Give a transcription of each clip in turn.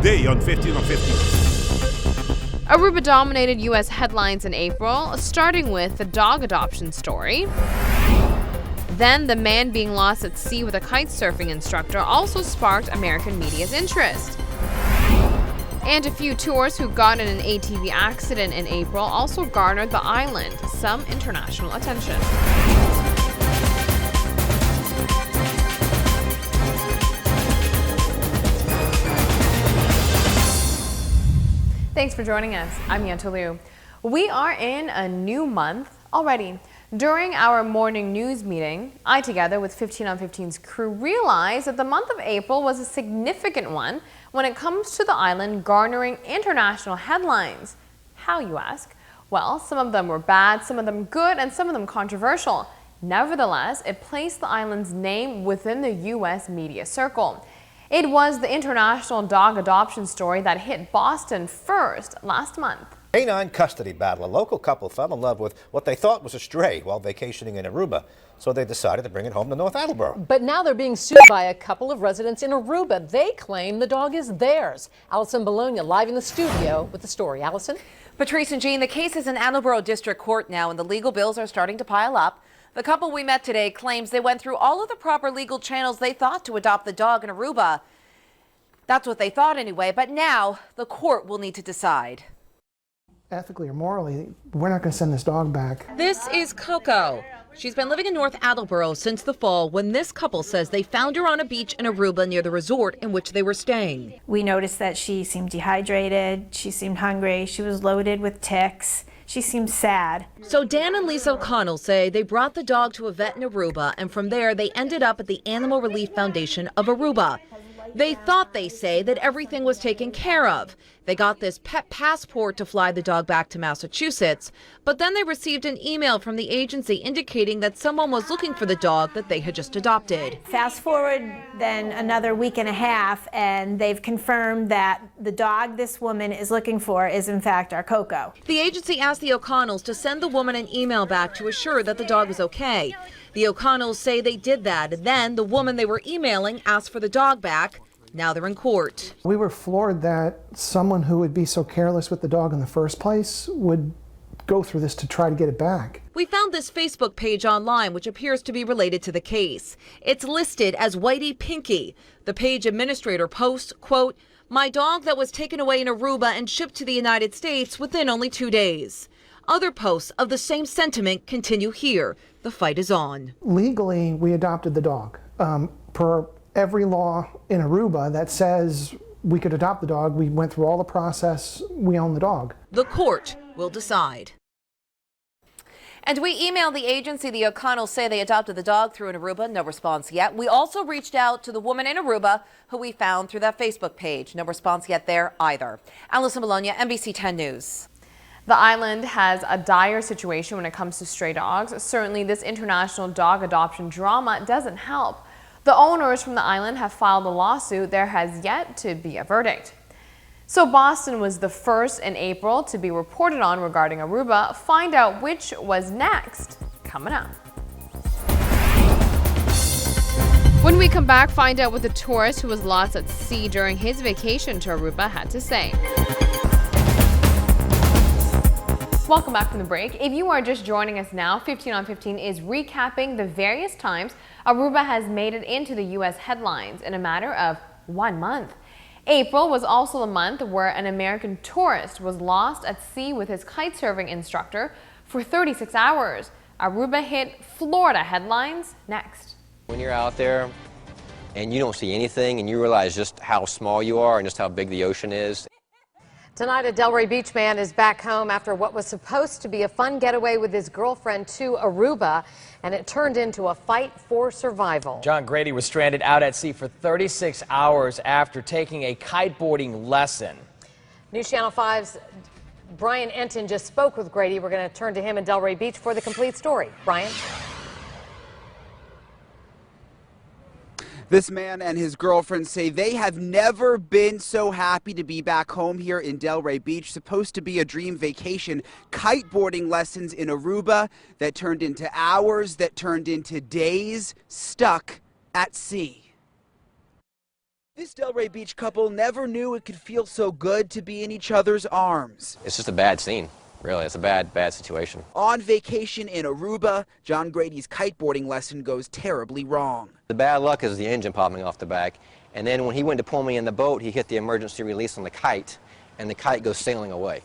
today on 15 on 15. Aruba dominated U.S. headlines in April, starting with the dog adoption story. Then the man being lost at sea with a kite surfing instructor also sparked American media's interest. And a few tourists who got in an ATV accident in April also garnered the island some international attention. Thanks for joining us. I'm Yentl Lieuw. We are in a new month already. During our morning news meeting, I, together with 15 on 15's crew, realized that the month of April was a significant one when it comes to the island garnering international headlines. How, you ask? Well, some of them were bad, some of them good, and some of them controversial. Nevertheless, it placed the island's name within the U.S. media circle. It was the international dog adoption story that hit Boston first last month. Canine custody battle. A local couple fell in love with what they thought was a stray while vacationing in Aruba, so they decided to bring it home to North Attleboro. But now they're being sued by a couple of residents in Aruba. They claim the dog is theirs. Allison Bologna live in the studio with the story. Allison? Patrice and Jean, the case is in Attleboro District Court now, and the legal bills are starting to pile up. The couple we met today claims they went through all of the proper legal channels they thought to adopt the dog in Aruba. That's what they thought anyway, but now the court will need to decide. Ethically or morally, we're not going to send this dog back. This is Coco. She's been living in North Attleboro since the fall when this couple says they found her on a beach in Aruba near the resort in which they were staying. We noticed that she seemed dehydrated, she seemed hungry, she was loaded with ticks. She seemed sad. So Dan and Lisa O'Connell say they brought the dog to a vet in Aruba, and from there they ended up at the Animal Relief Foundation of Aruba. They thought, they say, that everything was taken care of. They got this pet passport to fly the dog back to Massachusetts, but then they received an email from the agency indicating that someone was looking for the dog that they had just adopted. Fast forward then another week and a half, and they've confirmed that the dog this woman is looking for is in fact our Coco. The agency asked the O'Connells to send the woman an email back to assure that the dog was okay. The O'Connells say they did that, and then the woman they were emailing asked for the dog back. Now they're in court. We were floored that someone who would be so careless with the dog in the first place would go through this to try to get it back. We found this Facebook page online, which appears to be related to the case. It's listed as Whitey Pinky. The page administrator posts, quote, "My dog that was taken away in Aruba and shipped to the United States within only 2 days." Other posts of the same sentiment continue here. The fight is on. Legally, we adopted the dog. Per every law in Aruba that says we could adopt the dog, we went through all the process, we own the dog. The court will decide. And we emailed the agency. The O'Connells say they adopted the dog through an Aruba. No response yet. We also reached out to the woman in Aruba who we found through that Facebook page. No response yet there either. Allison Bologna, NBC 10 News. The island has a dire situation when it comes to stray dogs. Certainly, this international dog adoption drama doesn't help. The owners from the island have filed a lawsuit. There has yet to be a verdict. So Boston was the first in April to be reported on regarding Aruba. Find out which was next. Coming up. When we come back, find out what the tourist who was lost at sea during his vacation to Aruba had to say. Welcome back from the break. If you are just joining us now, 15 on 15 is recapping the various times Aruba has made it into the U.S. headlines in a matter of 1 month. April was also the month where an American tourist was lost at sea with his kite surfing instructor for 36 hours. Aruba hit Florida headlines next. When you're out there and you don't see anything and you realize just how small you are and just how big the ocean is. Tonight, a Delray Beach man is back home after what was supposed to be a fun getaway with his girlfriend to Aruba, and it turned into a fight for survival. John Grady was stranded out at sea for 36 hours after taking a kiteboarding lesson. News Channel 5's Brian Enton just spoke with Grady. We're going to turn to him in Delray Beach for the complete story. Brian? This man and his girlfriend say they have never been so happy to be back home here in Delray Beach. Supposed to be a dream vacation. Kiteboarding lessons in Aruba that turned into hours, that turned into days, stuck at sea. This Delray Beach couple never knew it could feel so good to be in each other's arms. It's just a bad scene, really. It's a bad situation. On vacation in Aruba, John Grady's kiteboarding lesson goes terribly wrong. The bad luck is the engine popping off the back, and then when he went to pull me in the boat, he hit the emergency release on the kite, and the kite goes sailing away.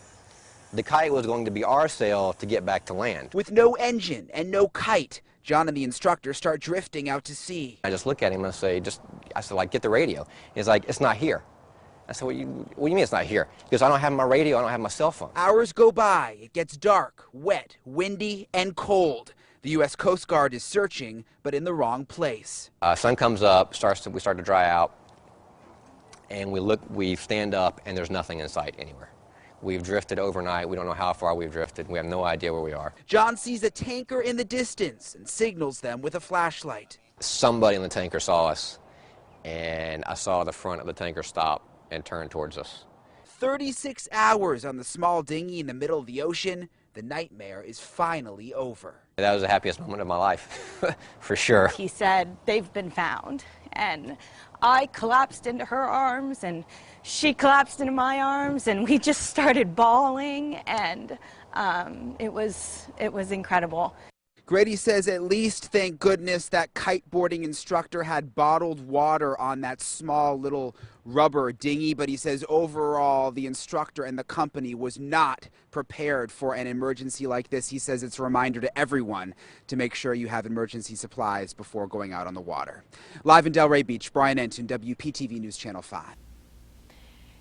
The kite was going to be our sail to get back to land. With no engine and no kite, John and the instructor start drifting out to sea. I just look at him and say, like, get the radio. He's like, it's not here. I said, what do you mean it's not here? He goes, I don't have my radio, I don't have my cell phone. Hours go by. It gets dark, wet, windy, and cold. The U.S. Coast Guard is searching, but in the wrong place. Sun comes up, we start to dry out, and we stand up, and there's nothing in sight anywhere. We've drifted overnight. We don't know how far we've drifted. We have no idea where we are. John sees a tanker in the distance and signals them with a flashlight. Somebody in the tanker saw us, and I saw the front of the tanker stop and turn towards us. 36 hours on the small dinghy in the middle of the ocean. The nightmare is finally over. That was the happiest moment of my life, for sure. He said, they've been found. And I collapsed into her arms, and she collapsed into my arms, and we just started bawling, and it was incredible. Grady says at least, thank goodness, that kiteboarding instructor had bottled water on that small little rubber dinghy, but he says overall the instructor and the company was not prepared for an emergency like this. He says it's a reminder to everyone to make sure you have emergency supplies before going out on the water. Live in Delray Beach, Brian Enton, WPTV News Channel 5.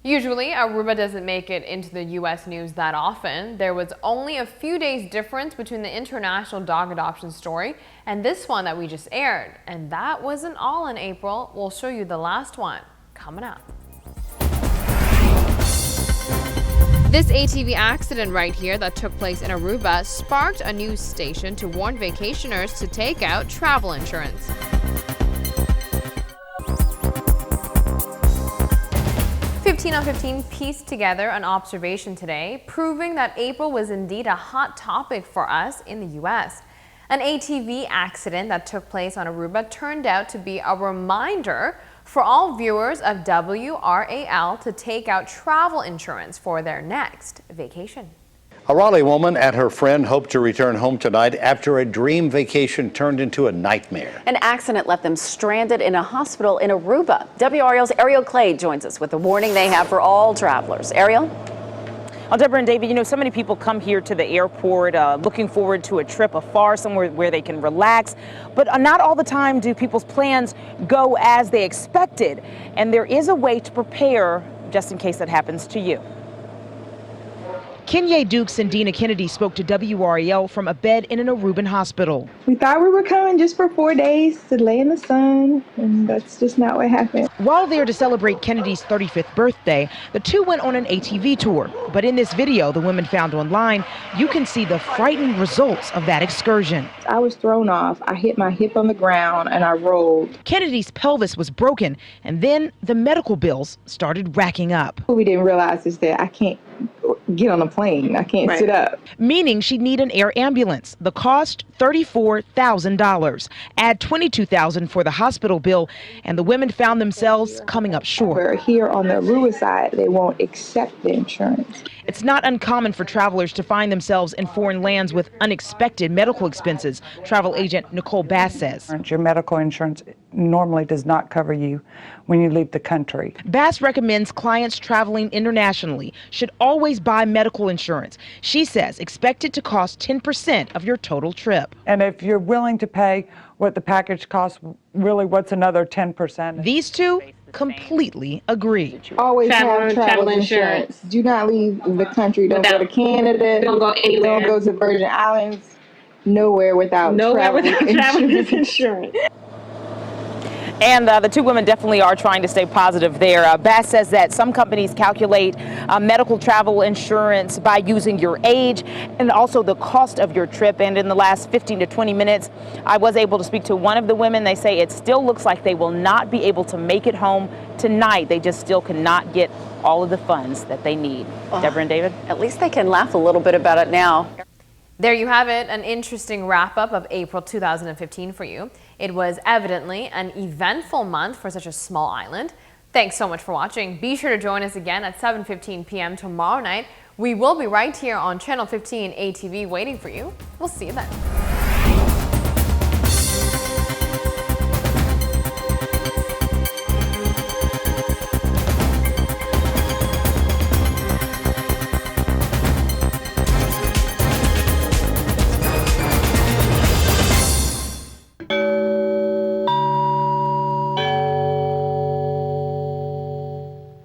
Usually, Aruba doesn't make it into the U.S. news that often. There was only a few days difference between the international dog adoption story and this one that we just aired. And that wasn't all in April. We'll show you the last one coming up. This ATV accident right here that took place in Aruba sparked a news station to warn vacationers to take out travel insurance. 15 on 15 pieced together an observation today, proving that April was indeed a hot topic for us in the U.S. An ATV accident that took place on Aruba turned out to be a reminder for all viewers of WRAL to take out travel insurance for their next vacation. A Raleigh woman and her friend hope to return home tonight after a dream vacation turned into a nightmare. An accident left them stranded in a hospital in Aruba. WRAL's Ariel Clay joins us with the warning they have for all travelers. Ariel? Well, Deborah and David, you know, so many people come here to the airport looking forward to a trip afar, somewhere where they can relax. But not all the time do people's plans go as they expected. And there is a way to prepare just in case that happens to you. Kenya Dukes and Dina Kennedy spoke to WRAL from a bed in an Aruban hospital. We thought we were coming just for 4 days to lay in the sun, and that's just not what happened. While there to celebrate Kennedy's 35th birthday, the two went on an ATV tour. But in this video the women found online, you can see the frightening results of that excursion. I was thrown off. I hit my hip on the ground and I rolled. Kennedy's pelvis was broken, and then the medical bills started racking up. What we didn't realize is that I can't get on a plane. I can't sit up. Meaning she'd need an air ambulance. The cost, $34,000. Add $22,000 for the hospital bill, and the women found themselves coming up short. We're here on the Aruba side, they won't accept the insurance. It's not uncommon for travelers to find themselves in foreign lands with unexpected medical expenses, travel agent Nicole Bass says. Your medical insurance normally does not cover you when you leave the country. Bass recommends clients traveling internationally should always buy medical insurance. She says expect it to cost 10% of your total trip. And if you're willing to pay what the package costs, really what's another 10%? These two completely agree. Always have travel insurance. Do not leave the country. Don't go to Canada. Don't go anywhere. Don't go to Virgin Islands. Nowhere without travel insurance. And the two women definitely are trying to stay positive there. Bass says that some companies calculate medical travel insurance by using your age and also the cost of your trip. And in the last 15 to 20 minutes, I was able to speak to one of the women. They say it still looks like they will not be able to make it home tonight. They just still cannot get all of the funds that they need. Deborah and David? At least they can laugh a little bit about it now. There you have it, an interesting wrap-up of April 2015 for you. It was evidently an eventful month for such a small island. Thanks so much for watching. Be sure to join us again at 7:15 p.m. tomorrow night. We will be right here on Channel 15 ATV waiting for you. We'll see you then.